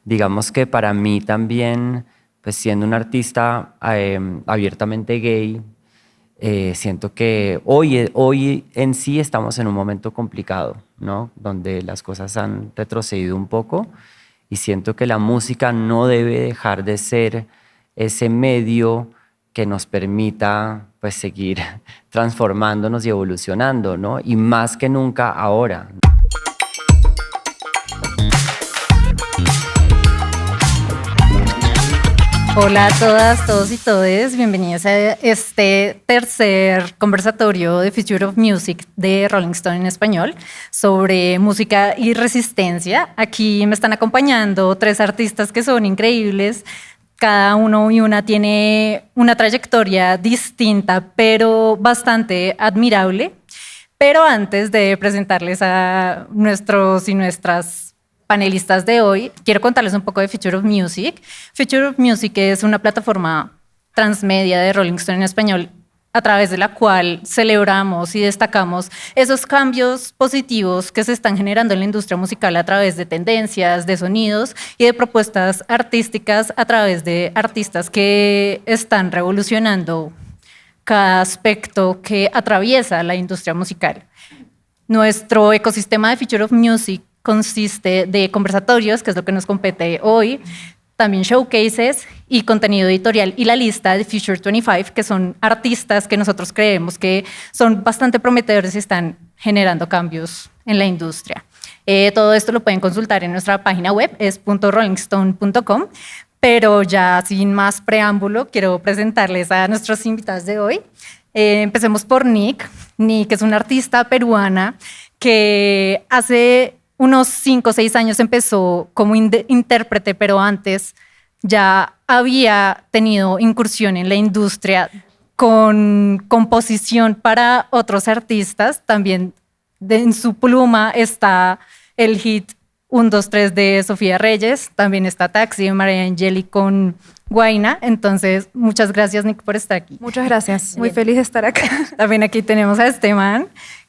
Digamos que para mí también, pues siendo un artista abiertamente gay, siento que hoy en sí estamos en un momento complicado, ¿no? Donde las cosas han retrocedido un poco y siento que la música no debe dejar de ser ese medio que nos permita pues seguir transformándonos y evolucionando, ¿no? Y más que nunca ahora. Hola a todas, todos y todes, bienvenidos a este tercer conversatorio de Future of Music de Rolling Stone en español sobre música y resistencia. Aquí me están acompañando tres artistas que son increíbles. Cada uno y una tiene una trayectoria distinta, pero bastante admirable. Pero antes de presentarles a nuestros y nuestras panelistas de hoy, quiero contarles un poco de Future of Music. Future of Music es una plataforma transmedia de Rolling Stone en español a través de la cual celebramos y destacamos esos cambios positivos que se están generando en la industria musical a través de tendencias, de sonidos y de propuestas artísticas a través de artistas que están revolucionando cada aspecto que atraviesa la industria musical. Nuestro ecosistema de Future of Music consiste de conversatorios, que es lo que nos compete hoy, también showcases y contenido editorial y la lista de Future 25, que son artistas que nosotros creemos que son bastante prometedores y están generando cambios en la industria. Todo esto lo pueden consultar en nuestra página web, es .rollingstone.com, pero ya sin más preámbulo, quiero presentarles a nuestros invitados de hoy. Empecemos por Nick. Nick es una artista peruana que hace unos 5 o 6 años empezó como intérprete, pero antes ya había tenido incursión en la industria con composición para otros artistas. También en su pluma está el hit 1, 2, 3 de Sofía Reyes, también está Taxi de Mariah Angeli con Guayna. Entonces, muchas gracias, Nick, por estar aquí. Muchas gracias, muy feliz de estar acá. También aquí tenemos a Esteban,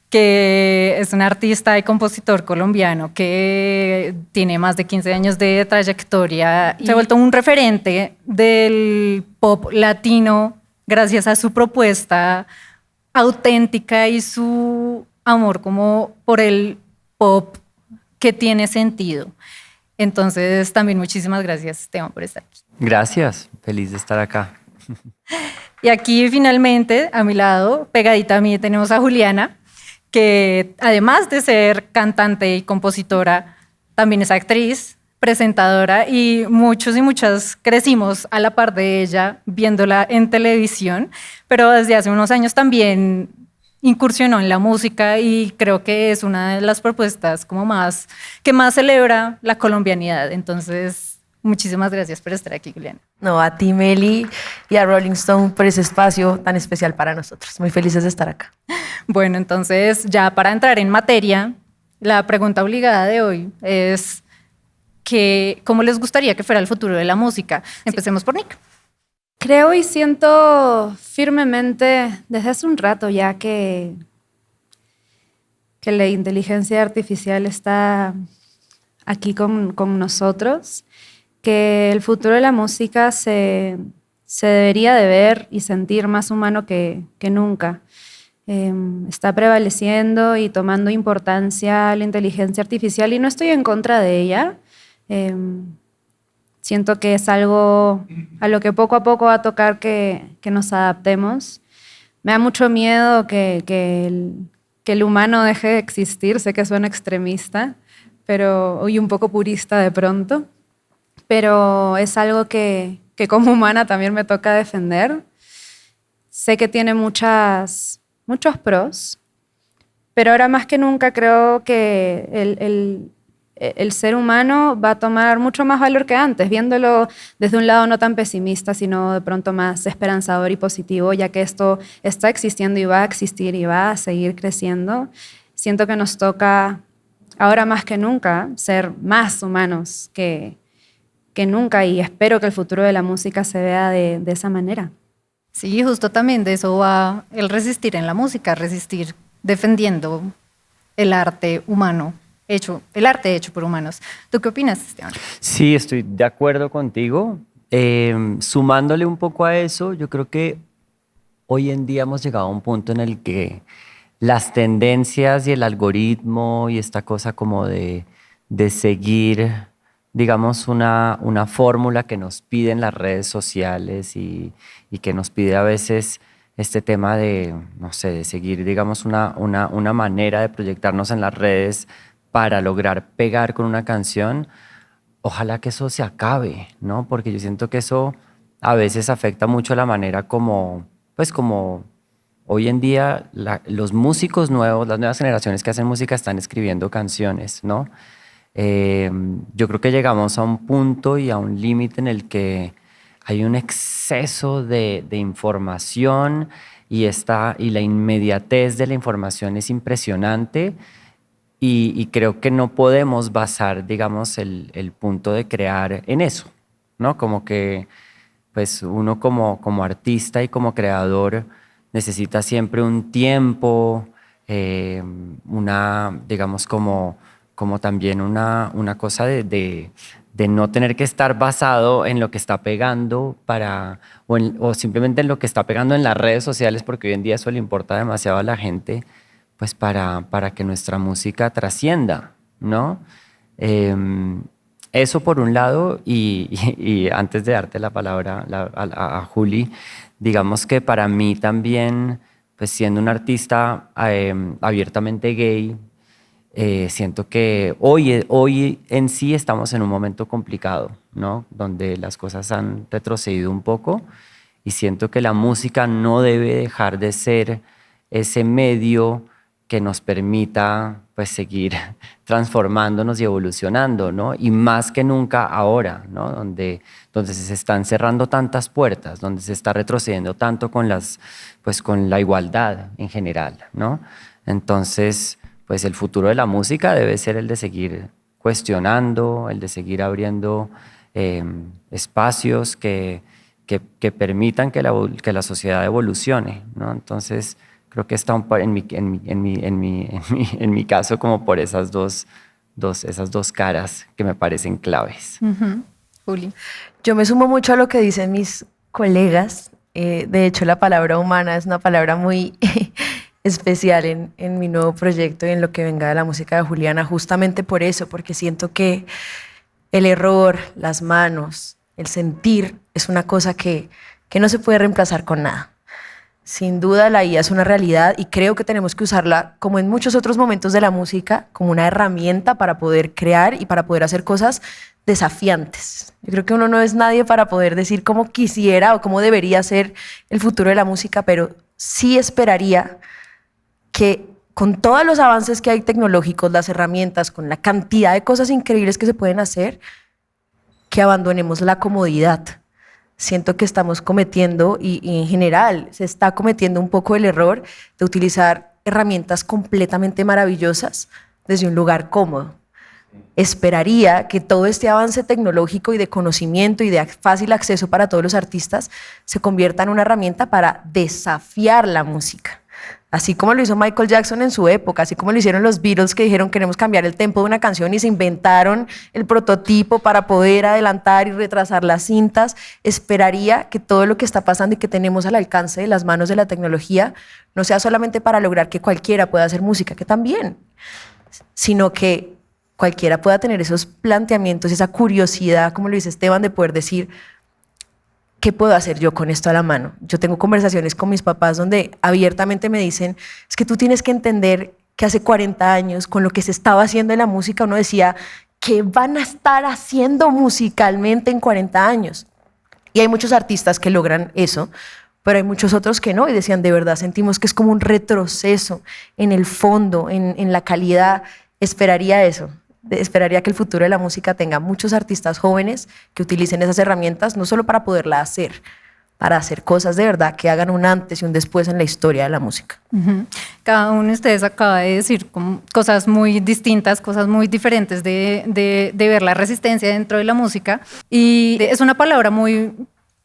que es un artista y compositor colombiano que tiene más de 15 años de trayectoria y se ha vuelto un referente del pop latino gracias a su propuesta auténtica y su amor como por el pop que tiene sentido. Entonces, también muchísimas gracias, Esteban, por estar aquí. Gracias, feliz de estar acá. Y aquí finalmente, a mi lado, pegadita a mí, tenemos a Juliana, que además de ser cantante y compositora, también es actriz, presentadora y muchos y muchas crecimos a la par de ella viéndola en televisión, pero desde hace unos años también incursionó en la música y creo que es una de las propuestas como que más celebra la colombianidad. Entonces, muchísimas gracias por estar aquí, Juliana. No, a ti, Meli, y a Rolling Stone por ese espacio tan especial para nosotros. Muy felices de estar acá. Bueno, entonces ya para entrar en materia, la pregunta obligada de hoy es ¿cómo les gustaría que fuera el futuro de la música? Empecemos por Nick. Creo y siento firmemente desde hace un rato ya que la inteligencia artificial está aquí con nosotros, que el futuro de la música se debería de ver y sentir más humano que nunca. Está prevaleciendo y tomando importancia la inteligencia artificial y no estoy en contra de ella. Siento que es algo a lo que poco a poco va a tocar que nos adaptemos. Me da mucho miedo que el humano deje de existir. Sé que suena extremista, pero hoy un poco purista de pronto. Pero es algo que como humana también me toca defender. Sé que tiene muchos pros, pero ahora más que nunca creo que el ser humano va a tomar mucho más valor que antes, viéndolo desde un lado no tan pesimista, sino de pronto más esperanzador y positivo, ya que esto está existiendo y va a existir y va a seguir creciendo. Siento que nos toca ahora más que nunca ser más humanos que nunca y espero que el futuro de la música se vea de esa manera. Sí, justo también de eso va el resistir en la música, resistir defendiendo el arte humano el arte hecho por humanos. ¿Tú qué opinas, Esteban? Sí, estoy de acuerdo contigo. Sumándole un poco a eso, yo creo que hoy en día hemos llegado a un punto en el que las tendencias y el algoritmo y esta cosa como de seguir, digamos, una fórmula que nos piden las redes sociales y que nos pide a veces este tema de, no sé, de seguir, digamos, una manera de proyectarnos en las redes para lograr pegar con una canción. Ojalá que eso se acabe, ¿no? Porque yo siento que eso a veces afecta mucho la manera como, pues como hoy en día los músicos nuevos, las nuevas generaciones que hacen música están escribiendo canciones, ¿no? Yo creo que llegamos a un punto y a un límite en el que hay un exceso de información y la inmediatez de la información es impresionante. Y creo que no podemos basar, digamos, el punto de crear en eso, ¿no? Como que pues uno como artista y como creador necesita siempre un tiempo, digamos, como también una cosa de no tener que estar basado en lo que está pegando o simplemente en lo que está pegando en las redes sociales, porque hoy en día eso le importa demasiado a la gente, pues para que nuestra música trascienda, ¿no? Eso por un lado, y antes de darte la palabra a Juli, digamos que para mí también, pues siendo un artista abiertamente gay, siento que hoy en sí estamos en un momento complicado, ¿no? Donde las cosas han retrocedido un poco y siento que la música no debe dejar de ser ese medio que nos permita pues seguir transformándonos y evolucionando, ¿no? Y más que nunca ahora, ¿no? Donde se están cerrando tantas puertas, donde se está retrocediendo tanto con la igualdad en general, ¿no? Entonces, pues el futuro de la música debe ser el de seguir cuestionando, el de seguir abriendo espacios que permitan que la sociedad evolucione, ¿no? Entonces, creo que está en mi caso como por esas dos caras que me parecen claves. Juli. Yo me sumo mucho a lo que dicen mis colegas. De hecho, la palabra humana es una palabra muy especial en mi nuevo proyecto y en lo que venga de la música de Juliana, justamente por eso, porque siento que el error, las manos, el sentir es una cosa que no se puede reemplazar con nada. Sin duda la IA es una realidad y creo que tenemos que usarla, como en muchos otros momentos de la música, como una herramienta para poder crear y para poder hacer cosas desafiantes. Yo creo que uno no es nadie para poder decir cómo quisiera o cómo debería ser el futuro de la música, pero sí esperaría que con todos los avances que hay tecnológicos, las herramientas, con la cantidad de cosas increíbles que se pueden hacer, que abandonemos la comodidad. Siento que estamos cometiendo, y en general se está cometiendo un poco el error de utilizar herramientas completamente maravillosas desde un lugar cómodo. Esperaría que todo este avance tecnológico y de conocimiento y de fácil acceso para todos los artistas se convierta en una herramienta para desafiar la música. Así como lo hizo Michael Jackson en su época, así como lo hicieron los Beatles, que dijeron queremos cambiar el tempo de una canción y se inventaron el prototipo para poder adelantar y retrasar las cintas. Esperaría que todo lo que está pasando y que tenemos al alcance de las manos de la tecnología no sea solamente para lograr que cualquiera pueda hacer música, que también, sino que cualquiera pueda tener esos planteamientos, esa curiosidad, como lo dice Esteban, de poder decir, ¿qué puedo hacer yo con esto a la mano? Yo tengo conversaciones con mis papás donde abiertamente me dicen, es que tú tienes que entender que hace 40 años, con lo que se estaba haciendo en la música, uno decía, ¿qué van a estar haciendo musicalmente en 40 años? Y hay muchos artistas que logran eso, pero hay muchos otros que no, y decían, de verdad, sentimos que es como un retroceso en el fondo, en la calidad. Esperaría eso. Esperaría que el futuro de la música tenga muchos artistas jóvenes que utilicen esas herramientas, no solo para poderla hacer, para hacer cosas de verdad que hagan un antes y un después en la historia de la música. Cada uno de ustedes acaba de decir cosas muy distintas, cosas muy diferentes de ver la resistencia dentro de la música. Y es una palabra muy,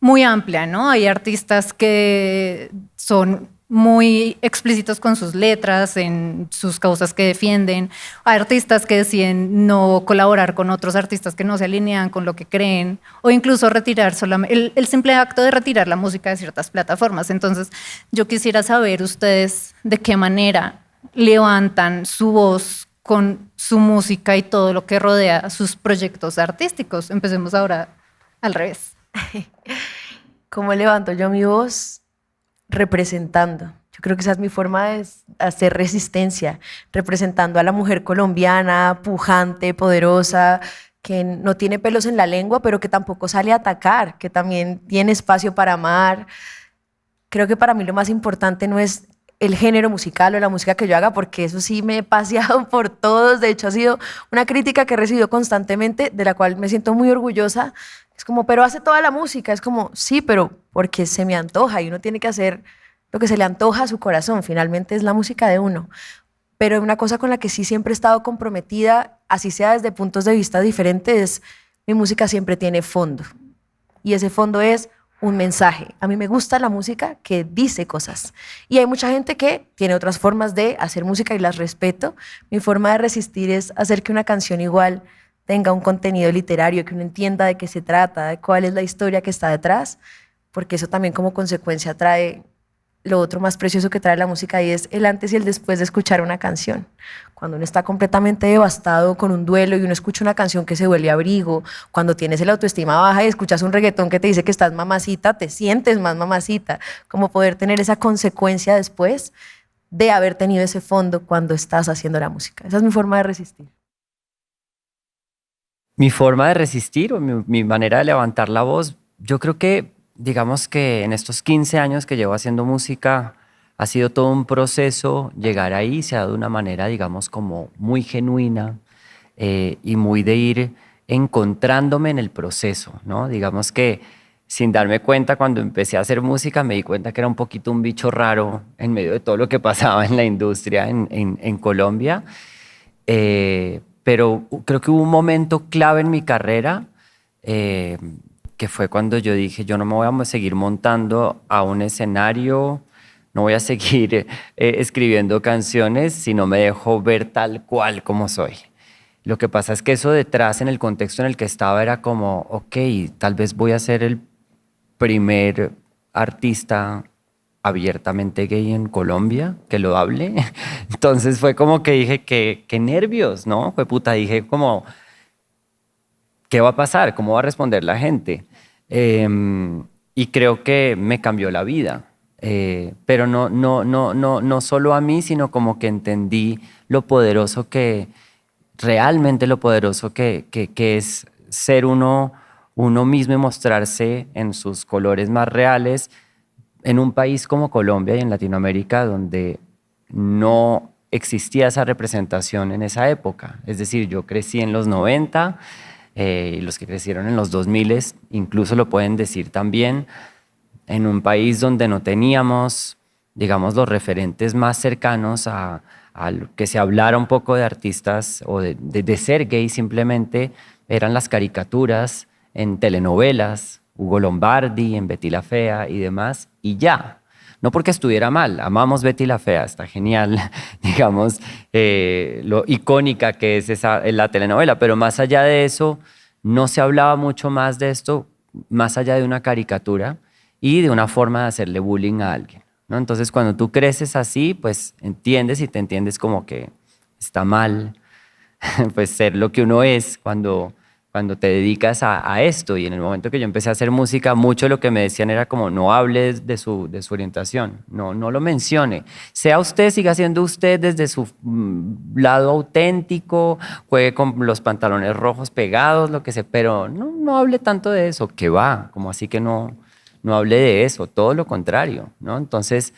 muy amplia, ¿no? Hay artistas que son muy explícitos con sus letras, en sus causas que defienden, artistas que deciden no colaborar con otros artistas que no se alinean con lo que creen, o incluso retirar solamente el simple acto de retirar la música de ciertas plataformas. Entonces, yo quisiera saber ustedes de qué manera levantan su voz con su música y todo lo que rodea sus proyectos artísticos. Empecemos ahora al revés. ¿Cómo levanto yo mi voz? Representando. Yo creo que esa es mi forma de hacer resistencia, representando a la mujer colombiana, pujante, poderosa, que no tiene pelos en la lengua, pero que tampoco sale a atacar, que también tiene espacio para amar. Creo que para mí lo más importante no es el género musical o la música que yo haga, porque eso sí me he paseado por todos. De hecho, ha sido una crítica que he recibido constantemente, de la cual me siento muy orgullosa. Es como, pero hace toda la música. Es como, sí, pero porque se me antoja y uno tiene que hacer lo que se le antoja a su corazón. Finalmente es la música de uno. Pero una cosa con la que sí siempre he estado comprometida, así sea desde puntos de vista diferentes, mi música siempre tiene fondo. Y ese fondo es un mensaje. A mí me gusta la música que dice cosas. Y hay mucha gente que tiene otras formas de hacer música y las respeto. Mi forma de resistir es hacer que una canción igual tenga un contenido literario, que uno entienda de qué se trata, de cuál es la historia que está detrás, porque eso también como consecuencia trae lo otro más precioso que trae la música, y es el antes y el después de escuchar una canción. Cuando uno está completamente devastado con un duelo y uno escucha una canción que se vuelve abrigo, cuando tienes el autoestima baja y escuchas un reggaetón que te dice que estás mamacita, te sientes más mamacita, como poder tener esa consecuencia después de haber tenido ese fondo cuando estás haciendo la música. Esa es mi forma de resistir. Mi forma de resistir o mi manera de levantar la voz, yo creo que, digamos que en estos 15 años que llevo haciendo música, ha sido todo un proceso llegar ahí, se ha dado de una manera, digamos, como muy genuina y muy de ir encontrándome en el proceso, ¿no? Digamos que sin darme cuenta, cuando empecé a hacer música, me di cuenta que era un poquito un bicho raro en medio de todo lo que pasaba en la industria en Colombia. Pero creo que hubo un momento clave en mi carrera que fue cuando yo dije, yo no me voy a seguir montando a un escenario, no voy a seguir escribiendo canciones si no me dejo ver tal cual como soy. Lo que pasa es que eso detrás, en el contexto en el que estaba, era como, ok, tal vez voy a ser el primer artista abiertamente gay en Colombia que lo hable. Entonces fue como que dije, qué nervios, ¿no? Fue puta, dije como, ¿qué va a pasar? ¿Cómo va a responder la gente? Y creo que me cambió la vida. Pero no solo a mí, sino como que entendí lo poderoso realmente lo poderoso que es ser uno mismo y mostrarse en sus colores más reales en un país como Colombia y en Latinoamérica, donde no existía esa representación en esa época. Es decir, yo crecí en los 90 y los que crecieron en los 2000 incluso lo pueden decir también, en un país donde no teníamos, digamos, los referentes más cercanos a que se hablara un poco de artistas o de ser gay. Simplemente eran las caricaturas en telenovelas, Hugo Lombardi, en Betty la Fea y demás, y ya. No porque estuviera mal, amamos Betty la Fea, está genial, digamos, lo icónica que es la telenovela, pero más allá de eso, no se hablaba mucho más de esto, más allá de una caricatura y de una forma de hacerle bullying a alguien, ¿no? Entonces, cuando tú creces así, pues entiendes y te entiendes como que está mal, pues ser lo que uno es cuando te dedicas a esto. Y en el momento que yo empecé a hacer música, mucho de lo que me decían era como, no hable de su orientación, no lo mencione. Sea usted, siga siendo usted desde su lado auténtico, juegue con los pantalones rojos pegados, lo que sea, pero no hable tanto de eso, que va, como así que no hable de eso, todo lo contrario, ¿no? Entonces,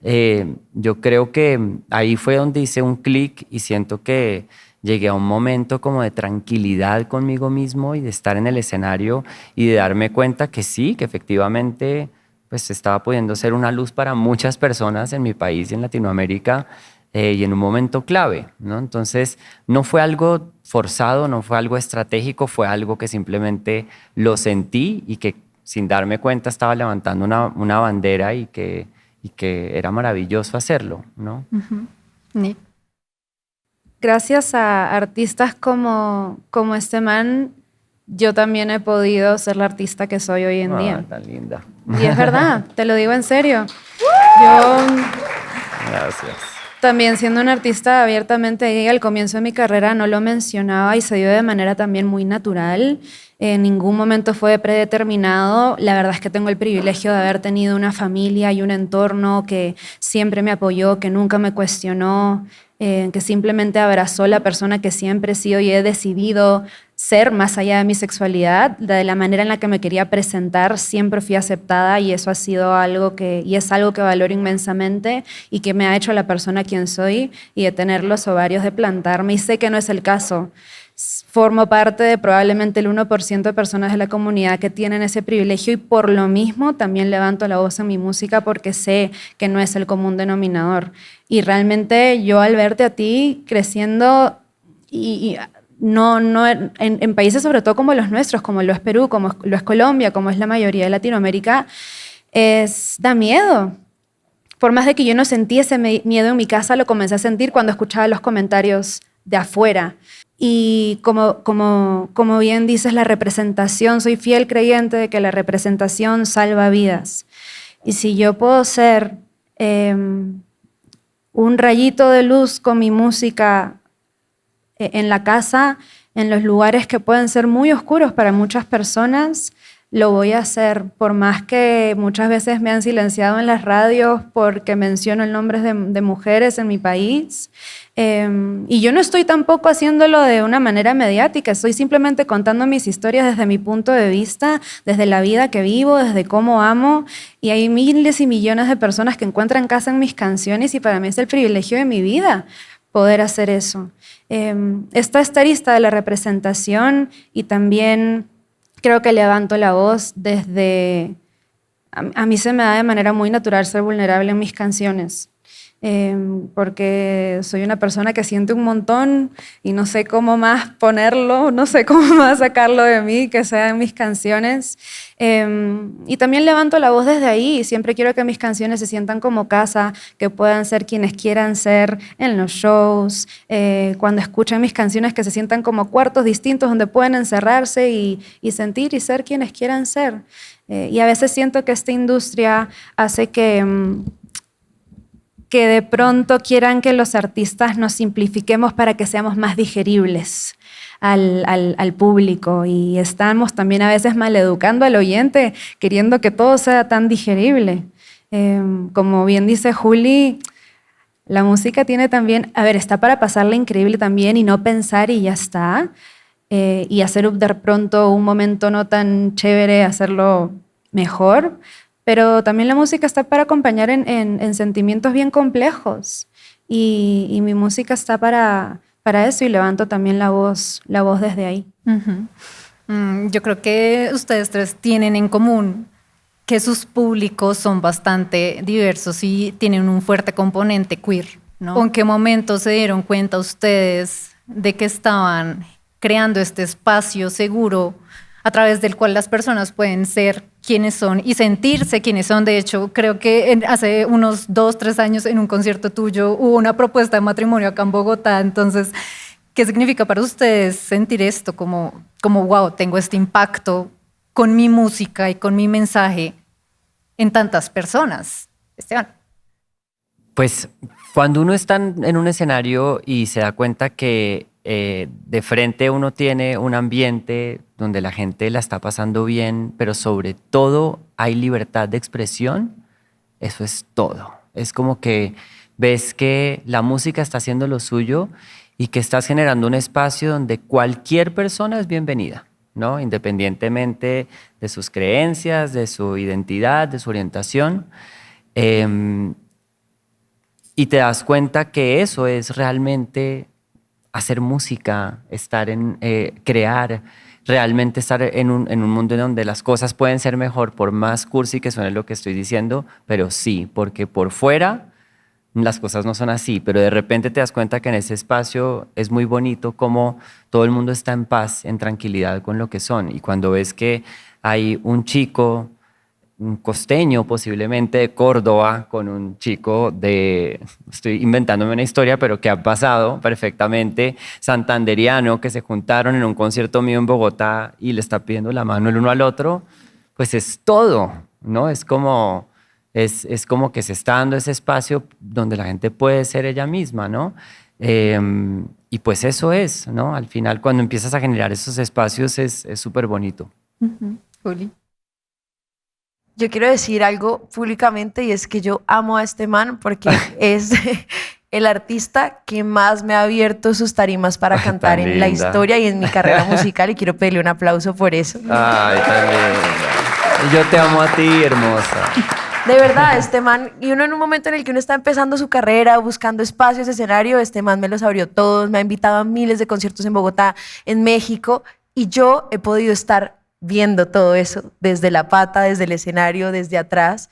yo creo que ahí fue donde hice un clic y siento que llegué a un momento como de tranquilidad conmigo mismo y de estar en el escenario y de darme cuenta que sí, que efectivamente pues estaba pudiendo ser una luz para muchas personas en mi país y en Latinoamérica y en un momento clave, ¿no? Entonces no fue algo forzado, no fue algo estratégico, fue algo que simplemente lo sentí y que sin darme cuenta estaba levantando una bandera y que y que era maravilloso hacerlo, ¿no? Nick. Gracias a artistas como este man, yo también he podido ser la artista que soy hoy en día. Tan linda. Y es verdad, te lo digo en serio. Yo Gracias. también siendo una artista abiertamente gay, al comienzo de mi carrera no lo mencionaba y se dio de manera también muy natural. En ningún momento fue predeterminado. La verdad es que tengo el privilegio de haber tenido una familia y un entorno que siempre me apoyó, que nunca me cuestionó, que simplemente abrazó la persona que siempre he sido y he decidido ser más allá de mi sexualidad, de la manera en la que me quería presentar, siempre fui aceptada y eso ha sido algo y es algo que valoro inmensamente y que me ha hecho la persona quien soy y de tener los ovarios de plantarme y sé que no es el caso. Formo parte de probablemente el 1% de personas de la comunidad que tienen ese privilegio y por lo mismo también levanto la voz en mi música porque sé que no es el común denominador. Y realmente yo al verte a ti creciendo y no en países sobre todo como los nuestros, como lo es Perú, como lo es Colombia, como es la mayoría de Latinoamérica, da miedo. Por más de que yo no sentí ese miedo en mi casa, lo comencé a sentir cuando escuchaba los comentarios de afuera. Y como bien dices, la representación, soy fiel creyente de que la representación salva vidas. Y si yo puedo ser un rayito de luz con mi música en la casa, en los lugares que pueden ser muy oscuros para muchas personas, lo voy a hacer, por más que muchas veces me han silenciado en las radios porque menciono el nombre de mujeres en mi país. Y yo no estoy tampoco haciéndolo de una manera mediática, estoy simplemente contando mis historias desde mi punto de vista, desde la vida que vivo, desde cómo amo. Y hay miles y millones de personas que encuentran casa en mis canciones y para mí es el privilegio de mi vida poder hacer eso. Está esta arista de la representación y también creo que levanto la voz desde... A mí se me da de manera muy natural ser vulnerable en mis canciones, porque soy una persona que siente un montón y no sé cómo más ponerlo, no sé cómo más sacarlo de mí, que sea en mis canciones. Y también levanto la voz desde ahí. Siempre quiero que mis canciones se sientan como casa, que puedan ser quienes quieran ser en los shows, cuando escuchan mis canciones que se sientan como cuartos distintos donde pueden encerrarse y sentir y ser quienes quieran ser. Y a veces siento que esta industria hace que de pronto quieran que los artistas nos simplifiquemos para que seamos más digeribles al público y estamos también a veces maleducando al oyente, queriendo que todo sea tan digerible. Como bien dice Juli, la música tiene también, está para pasarla increíble también y no pensar y ya está, y hacer de pronto un momento no tan chévere, hacerlo mejor. Pero también la música está para acompañar en sentimientos bien complejos y mi música está para eso y levanto también la voz desde ahí. Yo creo que ustedes tres tienen en común que sus públicos son bastante diversos y tienen un fuerte componente queer, ¿no? ¿En qué momento se dieron cuenta ustedes de que estaban creando este espacio seguro a través del cual las personas pueden ser quienes son y sentirse quienes son? De hecho, creo que hace unos 2, 3 años en un concierto tuyo hubo una propuesta de matrimonio acá en Bogotá. Entonces, ¿qué significa para ustedes sentir esto? Como wow, tengo este impacto con mi música y con mi mensaje en tantas personas. Esteban. Pues cuando uno está en un escenario y se da cuenta que de frente uno tiene un ambiente donde la gente la está pasando bien, pero sobre todo hay libertad de expresión, eso es todo. Es como que ves que la música está haciendo lo suyo y que estás generando un espacio donde cualquier persona es bienvenida, ¿no? Independientemente de sus creencias, de su identidad, de su orientación. Y te das cuenta que eso es realmente hacer música, crear, realmente estar en un mundo en donde las cosas pueden ser mejor, por más cursi que suene lo que estoy diciendo, pero sí, porque por fuera las cosas no son así, pero de repente te das cuenta que en ese espacio es muy bonito como todo el mundo está en paz, en tranquilidad con lo que son. Y cuando ves que hay un chico un costeño posiblemente de Córdoba con un chico estoy inventándome una historia, pero que ha pasado perfectamente, santanderiano, que se juntaron en un concierto mío en Bogotá y le está pidiendo la mano el uno al otro, pues es todo, ¿no? Es como que se está dando ese espacio donde la gente puede ser ella misma, ¿no? Y pues eso es, ¿no? Al final, cuando empiezas a generar esos espacios es súper bonito. Juli. Yo quiero decir algo públicamente y es que yo amo a este man porque es el artista que más me ha abierto sus tarimas para Ay, cantar tan en la linda. historia y en mi carrera musical y quiero pedirle un aplauso por eso. Ay, tan linda. Yo te amo a ti, hermosa. De verdad, este man, y uno en un momento en el que uno está empezando su carrera, buscando espacios, escenario, este man me los abrió todos, me ha invitado a miles de conciertos en Bogotá, en México, y yo he podido estar viendo todo eso desde la pata, desde el escenario, desde atrás,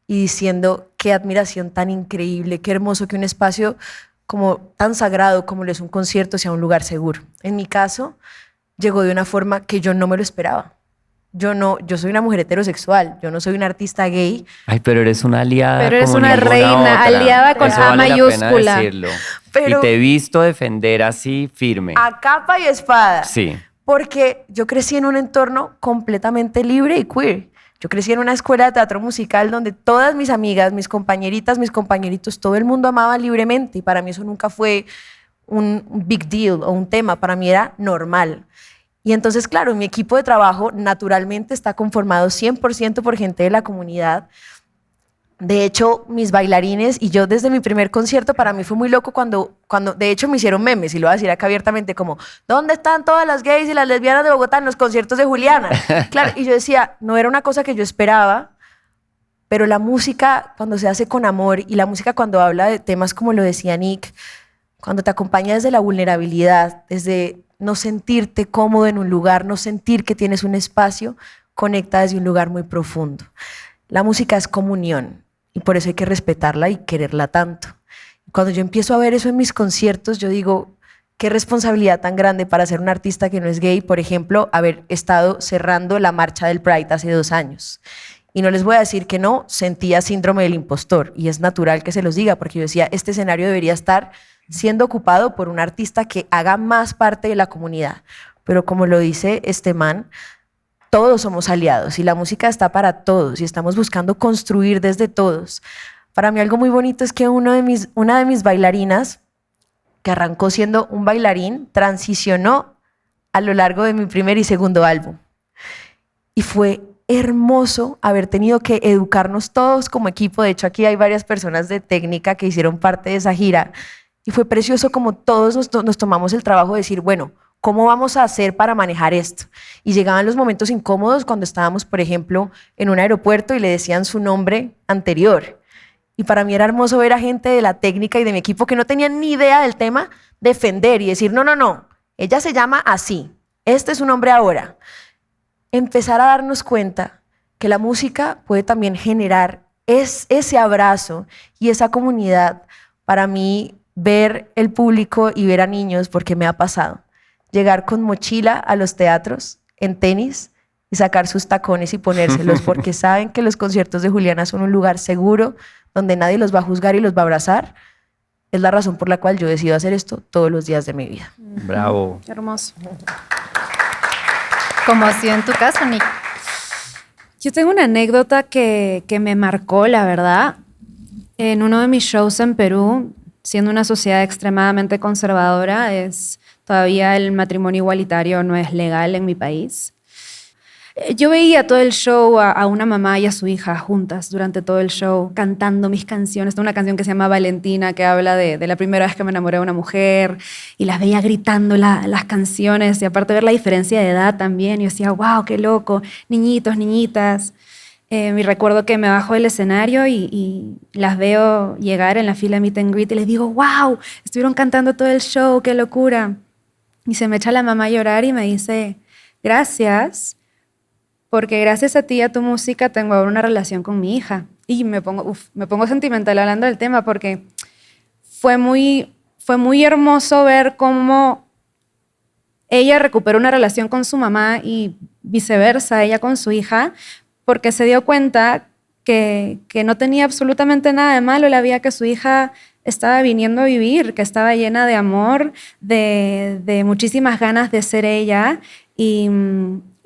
y diciendo qué admiración tan increíble, qué hermoso que un espacio como tan sagrado como lo es un concierto sea un lugar seguro. En mi caso, llegó de una forma que yo no me lo esperaba. Yo soy una mujer heterosexual, yo no soy una artista gay. Ay, pero eres una aliada. Pero eres como una ninguna reina, otra. aliada con Eso A vale la pena mayúscula. decirlo. Pero- Y te he visto defender así firme. A capa y espada. Sí. Porque yo crecí en un entorno completamente libre y queer. Yo crecí en una escuela de teatro musical donde todas mis amigas, mis compañeritas, mis compañeritos, todo el mundo amaba libremente y para mí eso nunca fue un big deal o un tema, para mí era normal. Y entonces, claro, mi equipo de trabajo naturalmente está conformado 100% por gente de la comunidad. De hecho, mis bailarines y yo desde mi primer concierto, para mí fue muy loco cuando de hecho me hicieron memes, y lo voy a decir acá abiertamente, como, ¿dónde están todas las gays y las lesbianas de Bogotá en los conciertos de Juliana? Claro, y yo decía, no era una cosa que yo esperaba, pero la música cuando se hace con amor y la música cuando habla de temas como lo decía Nick, cuando te acompaña desde la vulnerabilidad, desde no sentirte cómodo en un lugar, no sentir que tienes un espacio, conecta desde un lugar muy profundo. La música es comunión y por eso hay que respetarla y quererla tanto. Cuando yo empiezo a ver eso en mis conciertos, yo digo, qué responsabilidad tan grande para ser un artista que no es gay, por ejemplo, haber estado cerrando la marcha del Pride hace 2 años. Y no les voy a decir que no, sentía síndrome del impostor y es natural que se los diga porque yo decía, este escenario debería estar siendo ocupado por un artista que haga más parte de la comunidad. Pero como lo dice este man, todos somos aliados y la música está para todos y estamos buscando construir desde todos. Para mí algo muy bonito es que una de mis bailarinas, que arrancó siendo un bailarín, transicionó a lo largo de mi primer y segundo álbum. Y fue hermoso haber tenido que educarnos todos como equipo. De hecho, aquí hay varias personas de técnica que hicieron parte de esa gira. Y fue precioso como todos nos tomamos el trabajo de decir, bueno, ¿cómo vamos a hacer para manejar esto? Y llegaban los momentos incómodos cuando estábamos, por ejemplo, en un aeropuerto y le decían su nombre anterior. Y para mí era hermoso ver a gente de la técnica y de mi equipo que no tenían ni idea del tema defender y decir, no, ella se llama así, este es su nombre ahora. Empezar a darnos cuenta que la música puede también generar ese abrazo y esa comunidad. Para mí, ver el público y ver a niños, porque me ha pasado, llegar con mochila a los teatros, en tenis, y sacar sus tacones y ponérselos, porque saben que los conciertos de Juliana son un lugar seguro, donde nadie los va a juzgar y los va a abrazar. Es la razón por la cual yo decido hacer esto todos los días de mi vida. Bravo. Hermoso. ¿Cómo ha sido en tu caso, Nick? Yo tengo una anécdota que me marcó, la verdad. En uno de mis shows en Perú, siendo una sociedad extremadamente conservadora, todavía el matrimonio igualitario no es legal en mi país. Yo veía todo el show a una mamá y a su hija juntas durante todo el show, cantando mis canciones. Tengo una canción que se llama Valentina, que habla de la primera vez que me enamoré de una mujer, y las veía gritando las canciones, y aparte ver la diferencia de edad también. Y yo decía, wow, qué loco, niñitos, niñitas. Me recuerdo que me bajo del escenario y las veo llegar en la fila de meet and greet y les digo, wow, estuvieron cantando todo el show, qué locura. Y se me echa la mamá a llorar y me dice, gracias, porque gracias a ti y a tu música tengo ahora una relación con mi hija. Y me pongo sentimental hablando del tema porque fue muy hermoso ver cómo ella recuperó una relación con su mamá y viceversa, ella con su hija, porque se dio cuenta que no tenía absolutamente nada de malo la vida que su hija estaba viniendo a vivir, que estaba llena de amor, de muchísimas ganas de ser ella.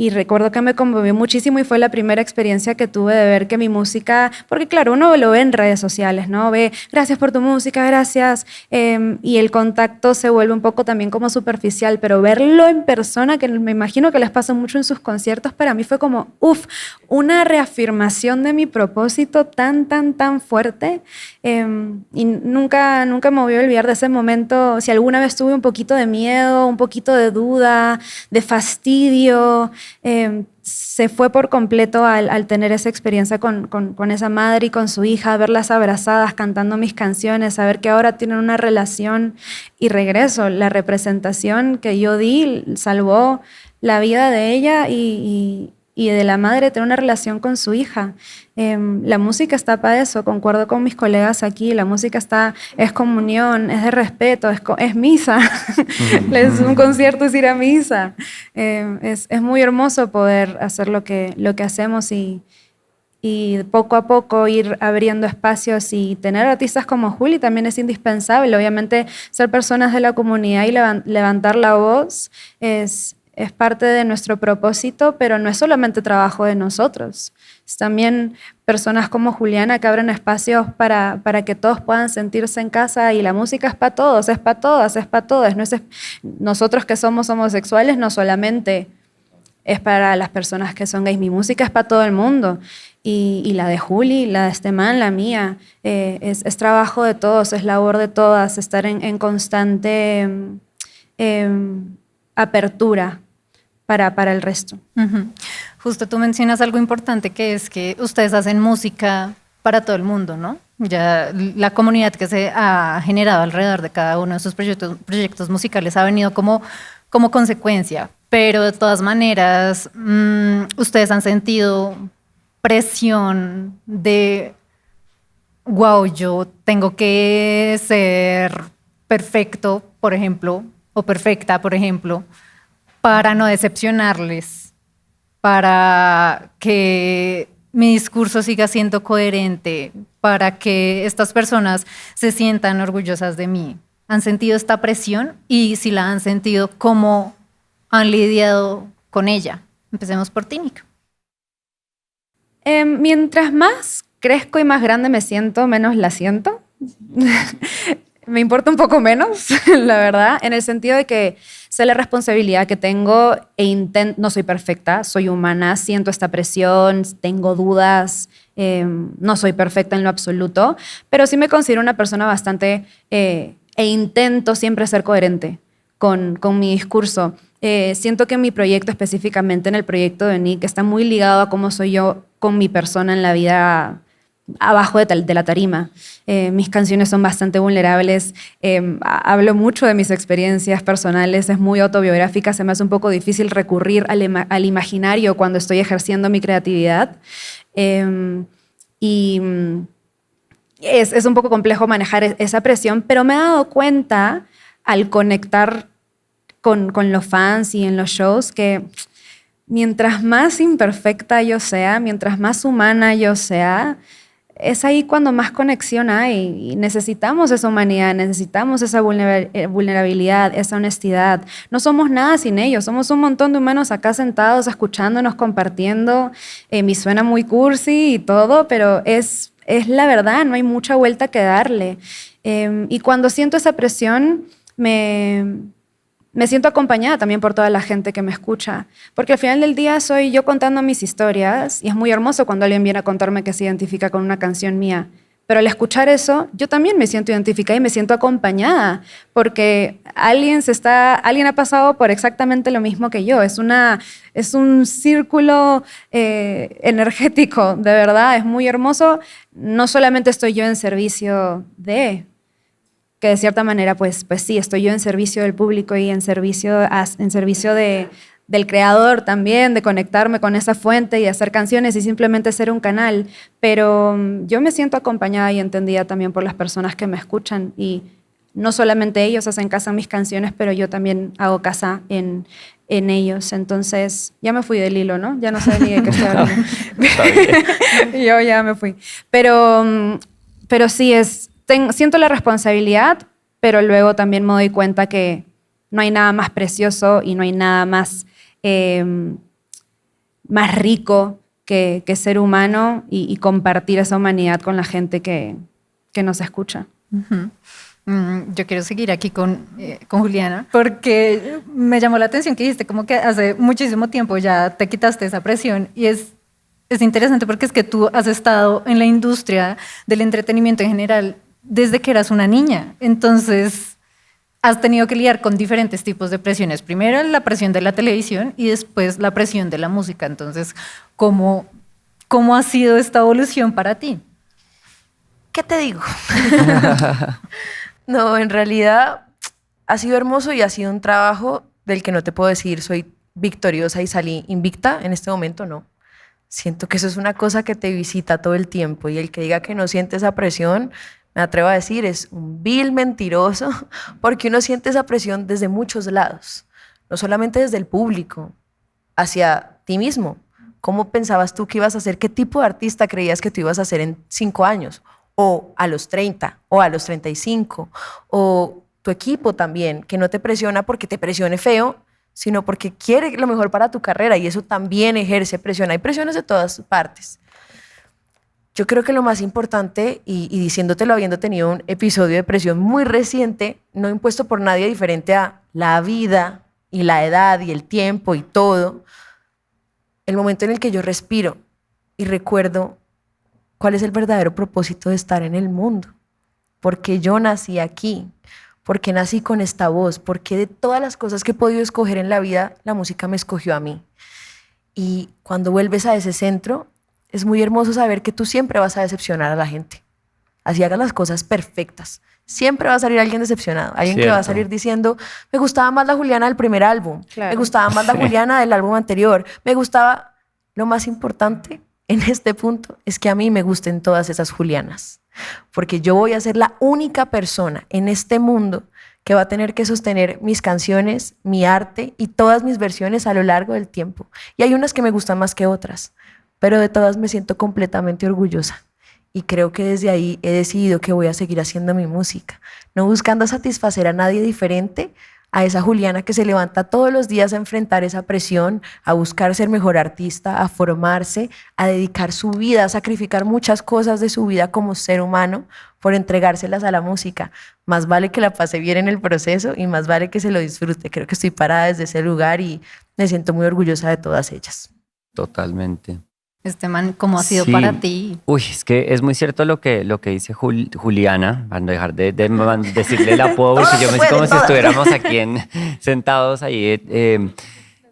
Y recuerdo que me conmovió muchísimo y fue la primera experiencia que tuve de ver que mi música, porque claro, uno lo ve en redes sociales, ¿no? Ve, gracias por tu música, gracias, y el contacto se vuelve un poco también como superficial, pero verlo en persona, que me imagino que les pasa mucho en sus conciertos, para mí fue como, una reafirmación de mi propósito tan, tan, tan fuerte, y nunca me voy a olvidar de ese momento. Si alguna vez tuve un poquito de miedo, un poquito de duda, de fastidio, se fue por completo al tener esa experiencia con esa madre y con su hija, verlas abrazadas cantando mis canciones, saber que ahora tienen una relación. Y regreso, la representación que yo di salvó la vida de ella y de la madre, tener una relación con su hija. La música está para eso, concuerdo con mis colegas aquí, la música es comunión, es de respeto, es misa. Es un concierto, es ir a misa. Es muy hermoso poder hacer lo que hacemos y poco a poco ir abriendo espacios, y tener artistas como Juli también es indispensable. Obviamente ser personas de la comunidad y levantar la voz es parte de nuestro propósito, pero no es solamente trabajo de nosotros. Es también personas como Juliana que abren espacios para que todos puedan sentirse en casa, y la música es para todos, es para todas, es para todos. Nosotros que somos homosexuales no solamente es para las personas que son gays, mi música es para todo el mundo. Y la de Juli, la de este man, la mía, es trabajo de todos, es labor de todas, estar en constante apertura para el resto. Justo tú mencionas algo importante, que es que ustedes hacen música para todo el mundo, ¿no? Ya la comunidad que se ha generado alrededor de cada uno de sus proyectos musicales ha venido como consecuencia, pero de todas maneras, ustedes han sentido presión de, wow, yo tengo que ser perfecto, por ejemplo, o perfecta, por ejemplo, para no decepcionarles, para que mi discurso siga siendo coherente, para que estas personas se sientan orgullosas de mí. ¿Han sentido esta presión? Y si la han sentido, ¿cómo han lidiado con ella? Empecemos por ti, Nico. Mientras más crezco y más grande me siento, menos la siento. Me importa un poco menos, la verdad, en el sentido de que sé la responsabilidad que tengo no soy perfecta, soy humana, siento esta presión, tengo dudas, no soy perfecta en lo absoluto, pero sí me considero una persona bastante, e intento siempre ser coherente con mi discurso. Siento que mi proyecto, específicamente en el proyecto de Nick, está muy ligado a cómo soy yo con mi persona en la vida abajo de la tarima. Mis canciones son bastante vulnerables, hablo mucho de mis experiencias personales, es muy autobiográfica, se me hace un poco difícil recurrir al imaginario cuando estoy ejerciendo mi creatividad, y es un poco complejo manejar esa presión, pero me he dado cuenta al conectar con los fans y en los shows que mientras más imperfecta yo sea, mientras más humana yo sea, es ahí cuando más conexión hay, y necesitamos esa humanidad, necesitamos esa vulnerabilidad, esa honestidad. No somos nada sin ellos, somos un montón de humanos acá sentados, escuchándonos, compartiendo. Me suena muy cursi y todo, pero es la verdad, no hay mucha vuelta que darle. Y cuando siento esa presión, me siento acompañada también por toda la gente que me escucha, porque al final del día soy yo contando mis historias, y es muy hermoso cuando alguien viene a contarme que se identifica con una canción mía, pero al escuchar eso, yo también me siento identificada y me siento acompañada, porque alguien ha pasado por exactamente lo mismo que yo. Es un círculo energético, de verdad, es muy hermoso. No solamente estoy yo en servicio que de cierta manera, pues sí, estoy yo en servicio del público y en servicio del creador también, de conectarme con esa fuente y hacer canciones y simplemente ser un canal, pero yo me siento acompañada y entendida también por las personas que me escuchan, y no solamente ellos hacen casa en mis canciones, pero yo también hago casa en ellos. Entonces, ya me fui del hilo, ¿no? Ya no sé ni de qué estoy hablando. Está bien. Yo ya me fui. Pero sí, siento la responsabilidad, pero luego también me doy cuenta que no hay nada más precioso y no hay nada más, más rico que ser humano y compartir esa humanidad con la gente que nos escucha. Uh-huh. Yo quiero seguir aquí con Juliana, porque me llamó la atención que dijiste como que hace muchísimo tiempo ya te quitaste esa presión, y es interesante porque es que tú has estado en la industria del entretenimiento en general desde que eras una niña. Entonces has tenido que lidiar con diferentes tipos de presiones. Primero la presión de la televisión y después la presión de la música. Entonces, ¿cómo ha sido esta evolución para ti? ¿Qué te digo? No, en realidad ha sido hermoso y ha sido un trabajo del que no te puedo decir soy victoriosa y salí invicta en este momento, no. Siento que eso es una cosa que te visita todo el tiempo, y el que diga que no siente esa presión, me atrevo a decir, es un vil mentiroso, porque uno siente esa presión desde muchos lados, no solamente desde el público, hacia ti mismo. ¿Cómo pensabas tú que ibas a ser? ¿Qué tipo de artista creías que tú ibas a ser en 5 años? O a los 30, o a los 35, o tu equipo también, que no te presiona porque te presione feo, sino porque quiere lo mejor para tu carrera, y eso también ejerce presión. Hay presiones de todas partes. Yo creo que lo más importante, y diciéndotelo habiendo tenido un episodio de presión muy reciente, no impuesto por nadie diferente a la vida y la edad y el tiempo y todo, el momento en el que yo respiro y recuerdo cuál es el verdadero propósito de estar en el mundo, porque yo nací aquí, porque nací con esta voz, porque de todas las cosas que he podido escoger en la vida, la música me escogió a mí. Y cuando vuelves a ese centro, es muy hermoso saber que tú siempre vas a decepcionar a la gente. Así hagas las cosas perfectas, siempre va a salir alguien decepcionado, alguien que va a salir diciendo, me gustaba más la Juliana del primer álbum, claro, me gustaba más la Juliana del álbum anterior, me gustaba... Lo más importante en este punto es que a mí me gusten todas esas Julianas, porque yo voy a ser la única persona en este mundo que va a tener que sostener mis canciones, mi arte y todas mis versiones a lo largo del tiempo. Y hay unas que me gustan más que otras, pero de todas me siento completamente orgullosa. Y creo que desde ahí he decidido que voy a seguir haciendo mi música, no buscando satisfacer a nadie diferente a esa Juliana que se levanta todos los días a enfrentar esa presión, a buscar ser mejor artista, a formarse, a dedicar su vida, a sacrificar muchas cosas de su vida como ser humano por entregárselas a la música. Más vale que la pase bien en el proceso y más vale que se lo disfrute. Creo que estoy parada desde ese lugar y me siento muy orgullosa de todas ellas. Totalmente. Man, ¿cómo ha sido para ti? Uy, es que es muy cierto lo que dice Juliana, para no dejar de decirle el apodo, porque yo me siento como si estuviéramos aquí sentados ahí,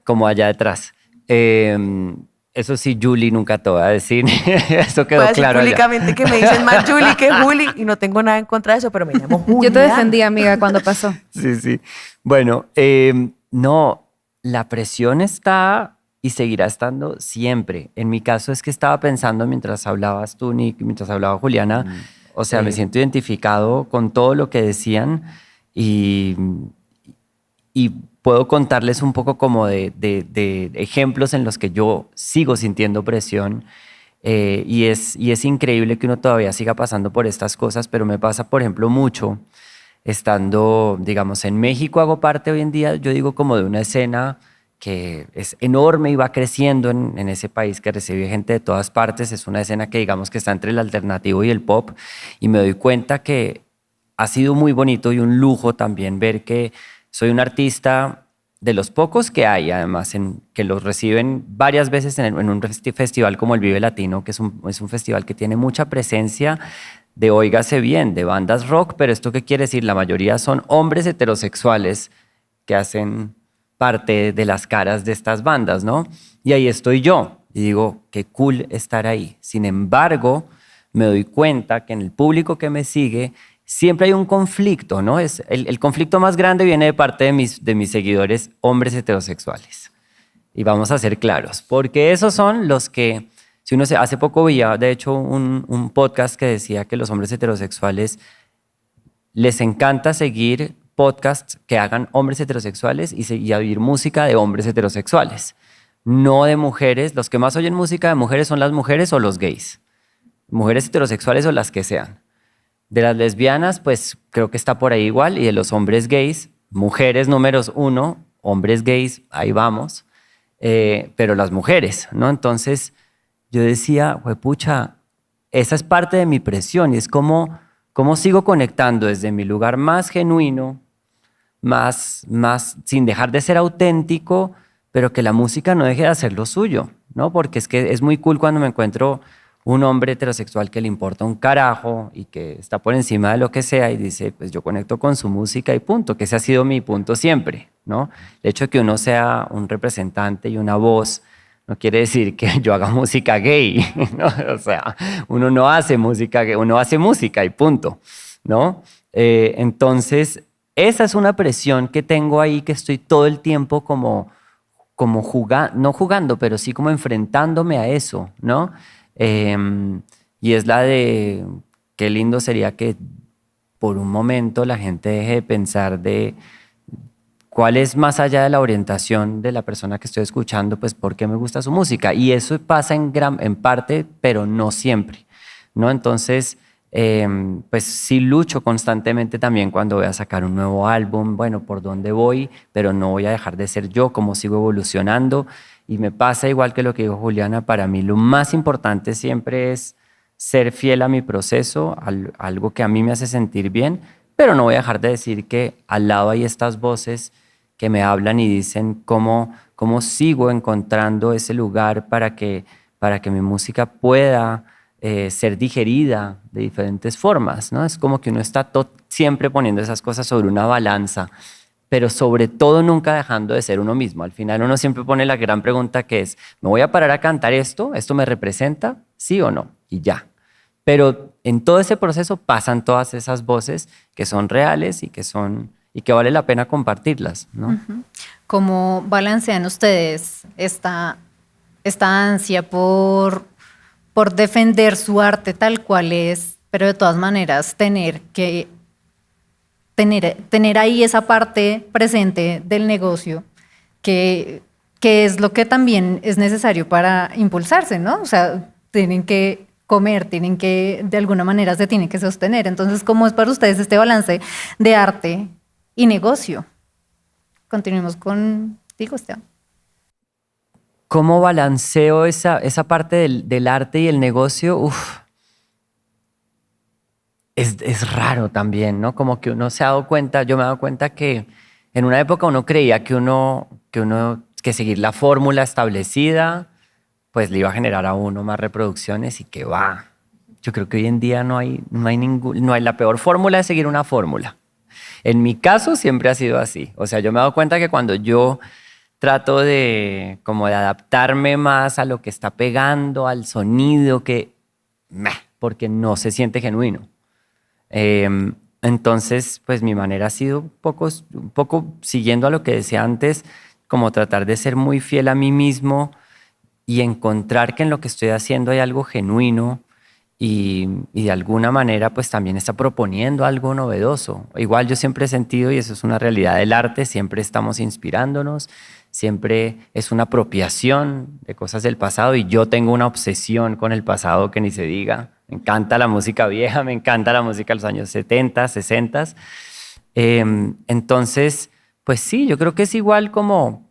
como allá detrás. Eso sí, Julie, nunca te voy a decir. Eso quedó puedo claro decir públicamente que me dicen más Julie que Juli, y no tengo nada en contra de eso, pero me llamo Julia. Yo te defendí, amiga, cuando pasó. Sí. Bueno, no, la presión está... y seguirá estando siempre. En mi caso es que estaba pensando mientras hablabas tú, Nick, mientras hablaba Juliana, o sea, me siento identificado con todo lo que decían y puedo contarles un poco como de ejemplos en los que yo sigo sintiendo presión, y es increíble que uno todavía siga pasando por estas cosas, pero me pasa, por ejemplo, mucho estando, digamos, en México. Hago parte hoy en día, yo digo, como de una escena que es enorme y va creciendo en ese país, que recibe gente de todas partes. Es una escena que, digamos, que está entre el alternativo y el pop, y me doy cuenta que ha sido muy bonito y un lujo también ver que soy un artista de los pocos que hay, además, que los reciben varias veces en un festival como el Vive Latino, que es un festival que tiene mucha presencia de, óigase bien, de bandas rock. Pero ¿esto qué quiere decir? La mayoría son hombres heterosexuales que hacen parte de las caras de estas bandas, ¿no? Y ahí estoy yo, y digo, qué cool estar ahí. Sin embargo, me doy cuenta que en el público que me sigue siempre hay un conflicto, ¿no? El conflicto más grande viene de parte de mis seguidores hombres heterosexuales. Y vamos a ser claros, porque esos son los que, hace poco veía, de hecho, un podcast que decía que los hombres heterosexuales les encanta seguir podcasts que hagan hombres heterosexuales y oír música de hombres heterosexuales, no de mujeres. Los que más oyen música de mujeres son las mujeres o los gays, mujeres heterosexuales o las que sean. De las lesbianas, pues creo que está por ahí igual, y de los hombres gays, mujeres números 1, hombres gays, ahí vamos, pero las mujeres, ¿no? Entonces yo decía, pucha, esa es parte de mi presión, y es como sigo conectando desde mi lugar más genuino, más sin dejar de ser auténtico, pero que la música no deje de hacer lo suyo, ¿no? Porque es que es muy cool cuando me encuentro un hombre heterosexual que le importa un carajo y que está por encima de lo que sea y dice, pues yo conecto con su música y punto, que ese ha sido mi punto siempre, ¿no? El hecho de que uno sea un representante y una voz no quiere decir que yo haga música gay, ¿no? O sea, uno no hace música gay, uno hace música y punto, ¿no? Entonces, esa es una presión que tengo ahí, que estoy todo el tiempo como jugando, no jugando, pero sí como enfrentándome a eso, ¿no? Y es la de qué lindo sería que por un momento la gente deje de pensar de cuál es, más allá de la orientación de la persona que estoy escuchando, pues por qué me gusta su música. Y eso pasa en parte, pero no siempre, ¿no? Entonces, pues sí lucho constantemente también cuando voy a sacar un nuevo álbum, bueno, por dónde voy, pero no voy a dejar de ser yo, cómo sigo evolucionando. Y me pasa igual que lo que dijo Juliana, para mí lo más importante siempre es ser fiel a mi proceso, algo que a mí me hace sentir bien, pero no voy a dejar de decir que al lado hay estas voces que me hablan y dicen cómo sigo encontrando ese lugar para que mi música pueda ser digerida de diferentes formas, ¿no? Es como que uno está siempre poniendo esas cosas sobre una balanza, pero sobre todo nunca dejando de ser uno mismo. Al final uno siempre pone la gran pregunta que es, ¿me voy a parar a cantar esto? ¿Esto me representa? ¿Sí o no? Y ya. Pero en todo ese proceso pasan todas esas voces que son reales y que vale la pena compartirlas, ¿no? Uh-huh. ¿Cómo balancean ustedes esta ansia por defender su arte tal cual es, pero de todas maneras tener ahí esa parte presente del negocio que es lo que también es necesario para impulsarse, ¿no? O sea, tienen que comer, tienen que, de alguna manera se tienen que sostener. Entonces, ¿cómo es para ustedes este balance de arte y negocio? Continuemos contigo, Esteban. ¿Cómo balanceo esa parte del arte y el negocio? Uf. Es raro también, ¿no? Como que uno se ha dado cuenta, yo me he dado cuenta que en una época uno creía que seguir la fórmula establecida pues le iba a generar a uno más reproducciones y que va. Yo creo que hoy en día no hay la peor fórmula de seguir una fórmula. En mi caso siempre ha sido así. O sea, yo me he dado cuenta que cuando yo trato de adaptarme más a lo que está pegando, al sonido, porque no se siente genuino. Entonces, pues mi manera ha sido un poco siguiendo a lo que decía antes, como tratar de ser muy fiel a mí mismo y encontrar que en lo que estoy haciendo hay algo genuino y de alguna manera pues también está proponiendo algo novedoso. Igual yo siempre he sentido, y eso es una realidad del arte, siempre estamos inspirándonos, siempre es una apropiación de cosas del pasado y yo tengo una obsesión con el pasado que ni se diga. Me encanta la música vieja, me encanta la música de los años 70, 60. Entonces, pues sí, yo creo que es igual como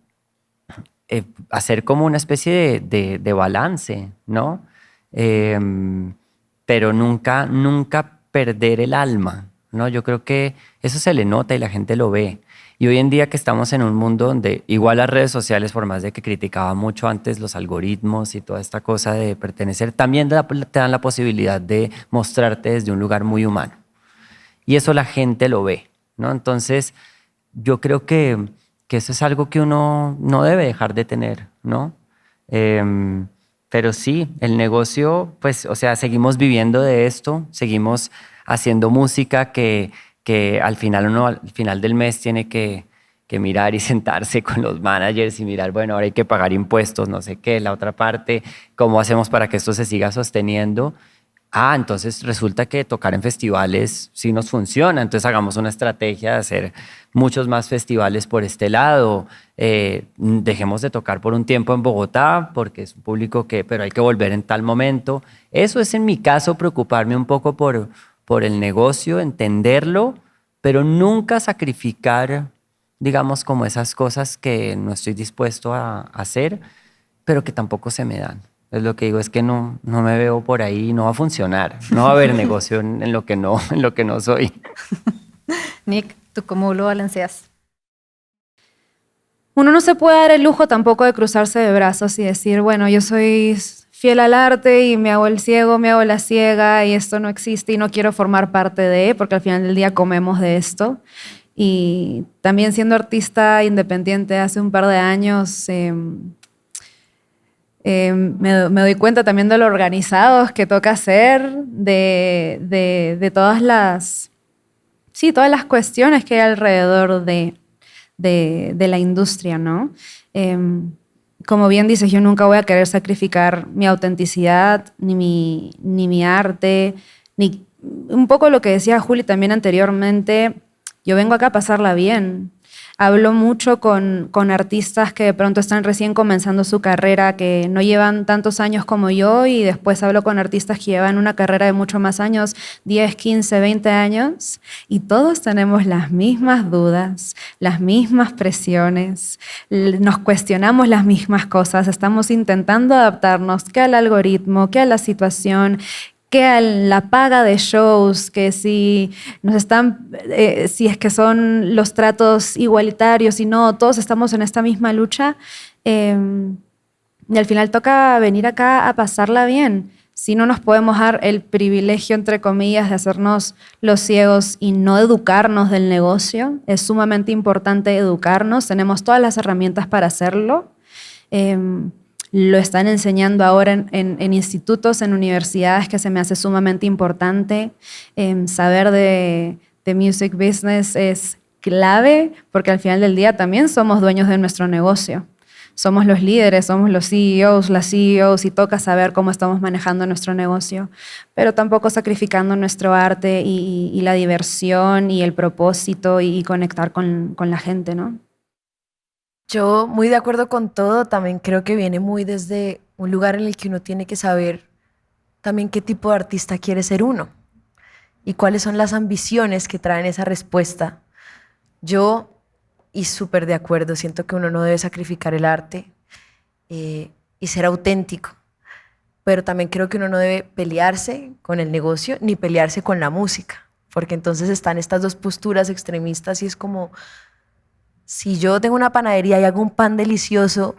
hacer como una especie de balance, ¿no? Pero nunca perder el alma, ¿no? Yo creo que eso se le nota y la gente lo ve. Y hoy en día que estamos en un mundo donde igual las redes sociales, por más de que criticaba mucho antes los algoritmos y toda esta cosa de pertenecer, también te dan la posibilidad de mostrarte desde un lugar muy humano. Y eso la gente lo ve, ¿no? Entonces, yo creo que eso es algo que uno no debe dejar de tener, ¿no? Pero sí, el negocio, pues, o sea, seguimos viviendo de esto, seguimos haciendo música que al final del mes tiene que mirar y sentarse con los managers y mirar, bueno, ahora hay que pagar impuestos, no sé qué, la otra parte, cómo hacemos para que esto se siga sosteniendo. entonces resulta que tocar en festivales sí nos funciona, entonces hagamos una estrategia de hacer muchos más festivales por este lado, dejemos de tocar por un tiempo en Bogotá porque es un público pero hay que volver en tal momento. Eso es en mi caso preocuparme un poco por el negocio, entenderlo, pero nunca sacrificar, digamos, como esas cosas que no estoy dispuesto a hacer, pero que tampoco se me dan. Es lo que digo, es que no me veo por ahí, no va a funcionar, no va a haber negocio en lo que no soy. Nick, ¿tú cómo lo balanceas? Uno no se puede dar el lujo tampoco de cruzarse de brazos y decir, bueno, yo soy fiel al arte y me hago el ciego, me hago la ciega y esto no existe y no quiero formar parte de, porque al final del día comemos de esto. Y también siendo artista independiente hace un par de años, me doy cuenta también de lo organizados que toca ser, de todas las cuestiones que hay alrededor de la industria, ¿no? Como bien dices, yo nunca voy a querer sacrificar mi autenticidad, ni mi arte, ni un poco lo que decía Juli también anteriormente. Yo vengo acá a pasarla bien. Hablo mucho con artistas que de pronto están recién comenzando su carrera, que no llevan tantos años como yo, y después hablo con artistas que llevan una carrera de mucho más años, 10, 15, 20 años, y todos tenemos las mismas dudas, las mismas presiones, nos cuestionamos las mismas cosas, estamos intentando adaptarnos, que al algoritmo, que a la situación, que a la paga de shows, que si es que son los tratos igualitarios y no, todos estamos en esta misma lucha. Y al final toca venir acá a pasarla bien. Si no nos podemos dar el privilegio, entre comillas, de hacernos los ciegos y no educarnos del negocio, es sumamente importante educarnos. Tenemos todas las herramientas para hacerlo. Lo están enseñando ahora en institutos, en universidades, que se me hace sumamente importante. Saber de music business es clave, porque al final del día también somos dueños de nuestro negocio. Somos los líderes, somos los CEOs, las CEOs, y toca saber cómo estamos manejando nuestro negocio, pero tampoco sacrificando nuestro arte y la diversión y el propósito y conectar con la gente, ¿no? Yo muy de acuerdo con todo, también creo que viene muy desde un lugar en el que uno tiene que saber también qué tipo de artista quiere ser uno y cuáles son las ambiciones que traen esa respuesta. Yo, y súper de acuerdo, siento que uno no debe sacrificar el arte y ser auténtico, pero también creo que uno no debe pelearse con el negocio ni pelearse con la música, porque entonces están estas dos posturas extremistas y es como, si yo tengo una panadería y hago un pan delicioso,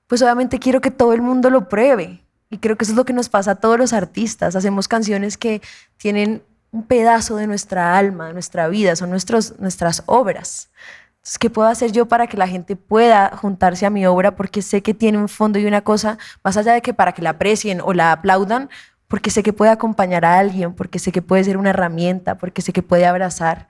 pues obviamente quiero que todo el mundo lo pruebe. Y creo que eso es lo que nos pasa a todos los artistas. Hacemos canciones que tienen un pedazo de nuestra alma, de nuestra vida, son nuestras obras. Entonces, ¿qué puedo hacer yo para que la gente pueda juntarse a mi obra? Porque sé que tiene un fondo y una cosa, más allá de que para que la aprecien o la aplaudan, porque sé que puede acompañar a alguien, porque sé que puede ser una herramienta, porque sé que puede abrazar.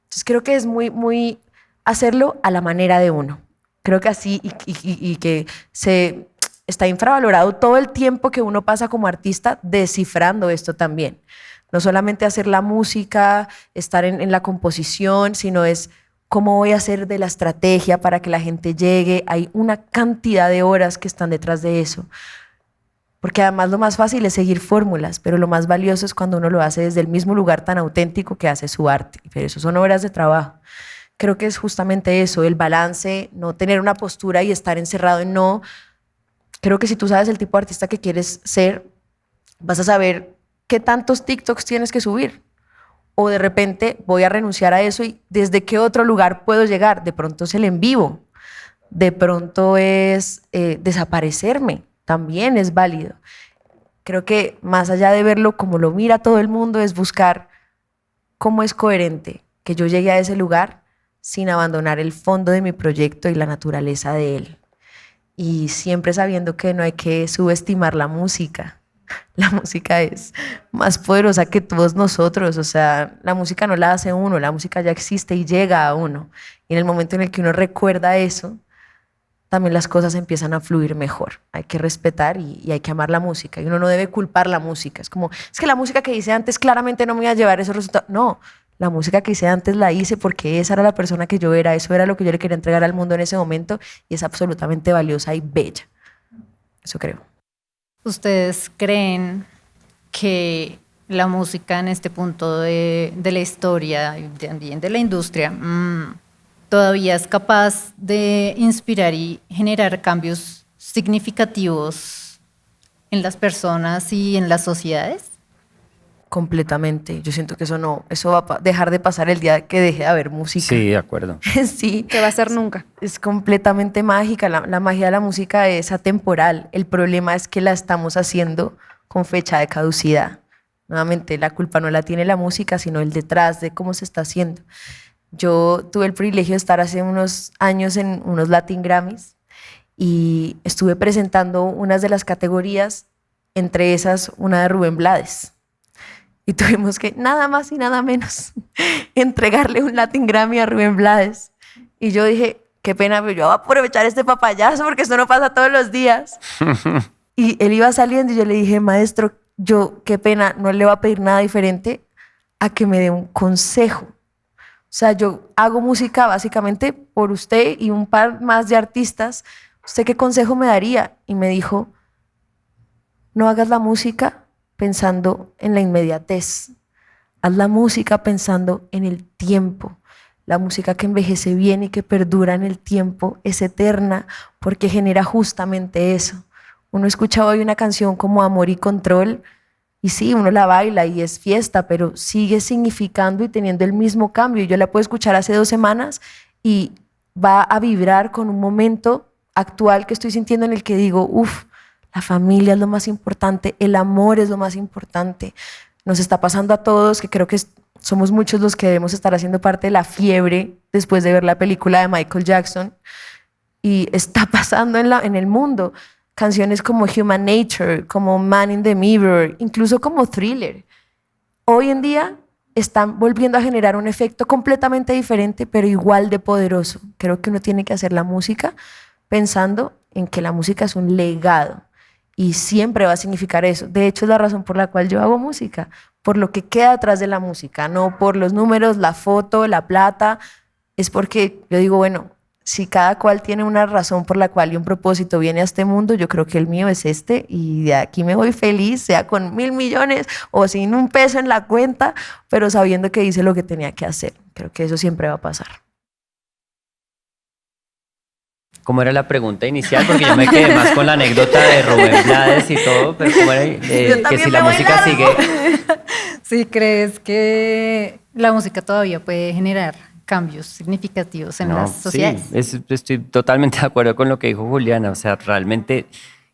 Entonces, creo que es muy hacerlo a la manera de uno. Creo que así, y que se está infravalorado todo el tiempo que uno pasa como artista descifrando esto también. No solamente hacer la música, estar en la composición, sino es cómo voy a hacer de la estrategia para que la gente llegue. Hay una cantidad de horas que están detrás de eso. Porque además lo más fácil es seguir fórmulas, pero lo más valioso es cuando uno lo hace desde el mismo lugar tan auténtico que hace su arte. Pero eso son horas de trabajo. Creo que es justamente eso, el balance, no tener una postura y estar encerrado en no. Creo que si tú sabes el tipo de artista que quieres ser, vas a saber qué tantos TikToks tienes que subir. O de repente voy a renunciar a eso y desde qué otro lugar puedo llegar. De pronto es el en vivo, de pronto es desaparecerme, también es válido. Creo que más allá de verlo como lo mira todo el mundo, es buscar cómo es coherente que yo llegue a ese lugar sin abandonar el fondo de mi proyecto y la naturaleza de él. Y siempre sabiendo que no hay que subestimar la música. La música es más poderosa que todos nosotros. O sea, la música no la hace uno, la música ya existe y llega a uno. Y en el momento en el que uno recuerda eso, también las cosas empiezan a fluir mejor. Hay que respetar y hay que amar la música. Y uno no debe culpar la música. Es como, es que la música que hice antes claramente no me iba a llevar esos resultados. No, la música que hice antes la hice porque esa era la persona que yo era, eso era lo que yo le quería entregar al mundo en ese momento y es absolutamente valiosa y bella. Eso creo. ¿Ustedes creen que la música en este punto de la historia y también de la industria todavía es capaz de inspirar y generar cambios significativos en las personas y en las sociedades? Completamente. Yo siento que eso va a dejar de pasar el día que deje de haber música. Sí, de acuerdo. Sí. Que va a ser nunca. Es completamente mágica. La magia de la música es atemporal. El problema es que la estamos haciendo con fecha de caducidad. Nuevamente, la culpa no la tiene la música, sino el detrás de cómo se está haciendo. Yo tuve el privilegio de estar hace unos años en unos Latin Grammys y estuve presentando unas de las categorías, entre esas una de Rubén Blades. Y tuvimos que, nada más y nada menos, entregarle un Latin Grammy a Rubén Blades. Y yo dije, qué pena, pero yo voy a aprovechar este papayazo porque esto no pasa todos los días. Y él iba saliendo y yo le dije, maestro, yo, qué pena, no le voy a pedir nada diferente a que me dé un consejo. O sea, yo hago música básicamente por usted y un par más de artistas. ¿Usted qué consejo me daría? Y me dijo, no hagas la música pensando en la inmediatez. Haz la música pensando en el tiempo. La música que envejece bien y que perdura en el tiempo es eterna porque genera justamente eso. Uno escucha hoy una canción como Amor y Control y sí, uno la baila y es fiesta, pero sigue significando y teniendo el mismo cambio. Yo la puedo escuchar hace 2 semanas y va a vibrar con un momento actual que estoy sintiendo en el que digo, uff, la familia es lo más importante, el amor es lo más importante. Nos está pasando a todos, que creo que somos muchos los que debemos estar haciendo parte de la fiebre después de ver la película de Michael Jackson. Y está pasando en el mundo. Canciones como Human Nature, como Man in the Mirror, incluso como Thriller. Hoy en día están volviendo a generar un efecto completamente diferente, pero igual de poderoso. Creo que uno tiene que hacer la música pensando en que la música es un legado. Y siempre va a significar eso. De hecho, es la razón por la cual yo hago música, por lo que queda atrás de la música, no por los números, la foto, la plata. Es porque yo digo, bueno, si cada cual tiene una razón por la cual y un propósito viene a este mundo, yo creo que el mío es este y de aquí me voy feliz, sea con 1.000 millones o sin un peso en la cuenta, pero sabiendo que hice lo que tenía que hacer. Creo que eso siempre va a pasar. ¿Cómo era la pregunta inicial? Porque yo me quedé más con la anécdota de Rubén Blades y todo, pero ¿cómo era? Que si la música sigue... ¿Sí crees que la música todavía puede generar cambios significativos en las sociedades? Sí, estoy totalmente de acuerdo con lo que dijo Juliana. O sea, realmente,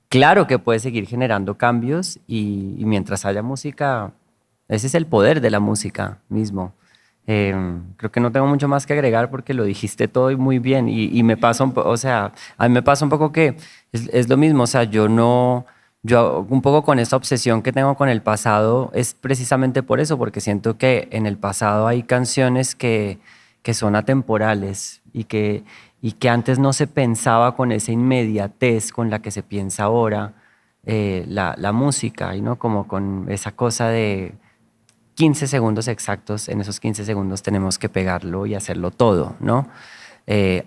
claro que puede seguir generando cambios y mientras haya música, ese es el poder de la música mismo. Creo que no tengo mucho más que agregar porque lo dijiste todo y muy bien y me pasa o sea, a mí me pasa un poco que es lo mismo, o sea, yo un poco con esta obsesión que tengo con el pasado es precisamente por eso, porque siento que en el pasado hay canciones que son atemporales y que antes no se pensaba con esa inmediatez con la que se piensa ahora la música, y no como con esa cosa de 15 segundos exactos, en esos 15 segundos tenemos que pegarlo y hacerlo todo, ¿no?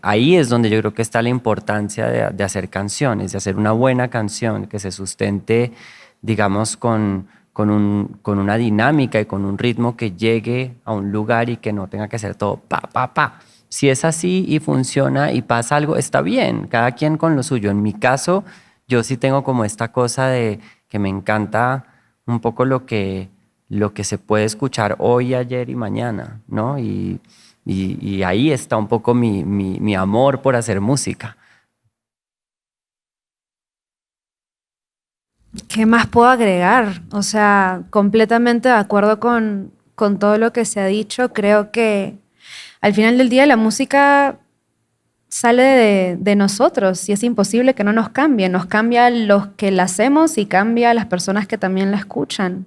Ahí es donde yo creo que está la importancia de hacer canciones, de hacer una buena canción que se sustente, digamos, con una dinámica y con un ritmo que llegue a un lugar y que no tenga que ser todo pa, pa, pa. Si es así y funciona y pasa algo, está bien, cada quien con lo suyo. En mi caso, yo sí tengo como esta cosa de que me encanta un poco lo que se puede escuchar hoy, ayer y mañana, ¿no? Y ahí está un poco mi amor por hacer música. ¿Qué más puedo agregar? O sea, completamente de acuerdo con todo lo que se ha dicho. Creo que al final del día la música sale de nosotros y es imposible que no nos cambie. Nos cambia los que la hacemos y cambia a las personas que también la escuchan.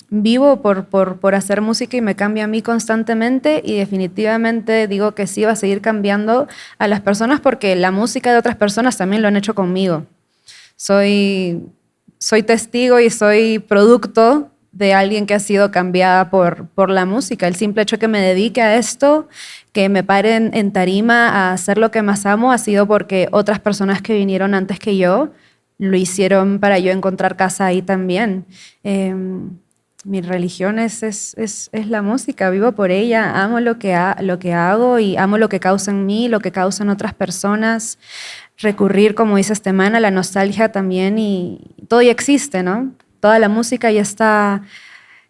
vivo por hacer música y me cambia a mí constantemente, y definitivamente digo que sí va a seguir cambiando a las personas porque la música de otras personas también lo han hecho conmigo. Soy testigo y soy producto de alguien que ha sido cambiada por la música. El simple hecho que me dedique a esto, que me pare en tarima a hacer lo que más amo, ha sido porque otras personas que vinieron antes que yo lo hicieron para yo encontrar casa ahí también. Mi religión es la música, vivo por ella, amo lo que hago y amo lo que causa en mí, lo que causa en otras personas. Recurrir, como dice este man, a la nostalgia también, y todo ya existe, ¿no? Toda la música ya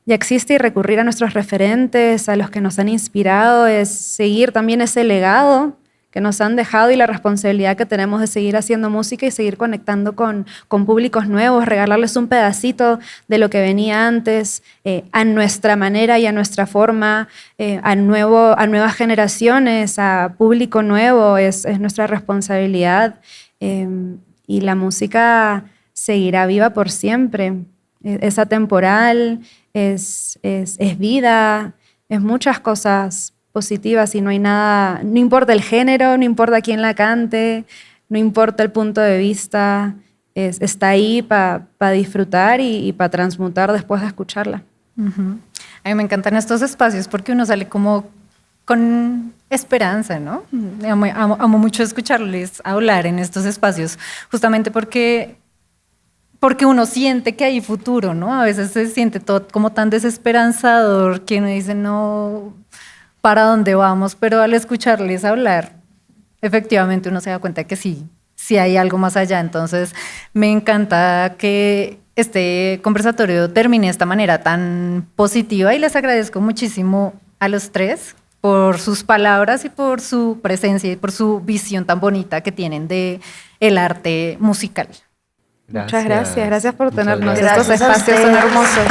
existe, y recurrir a nuestros referentes, a los que nos han inspirado, es seguir también ese legado que nos han dejado y la responsabilidad que tenemos de seguir haciendo música y seguir conectando con públicos nuevos, regalarles un pedacito de lo que venía antes, a nuestra manera y a nuestra forma, a nuevas generaciones, a público nuevo, es nuestra responsabilidad. Y la música seguirá viva por siempre. Es atemporal, es vida, es muchas cosas positivas, y no hay nada, no importa el género, no importa quién la cante, no importa el punto de vista, está ahí para disfrutar y para transmutar después de escucharla. Uh-huh. A mí me encantan estos espacios porque uno sale como con esperanza, ¿no? Amo mucho escucharles hablar en estos espacios, justamente porque uno siente que hay futuro, ¿no? A veces se siente todo como tan desesperanzador que uno dice, no, ¿para dónde vamos? Pero al escucharles hablar, efectivamente uno se da cuenta que sí hay algo más allá. Entonces me encanta que este conversatorio termine de esta manera tan positiva, y les agradezco muchísimo a los tres por sus palabras y por su presencia y por su visión tan bonita que tienen de el arte musical. Muchas gracias por tenernos. Gracias. Estos espacios son hermosos.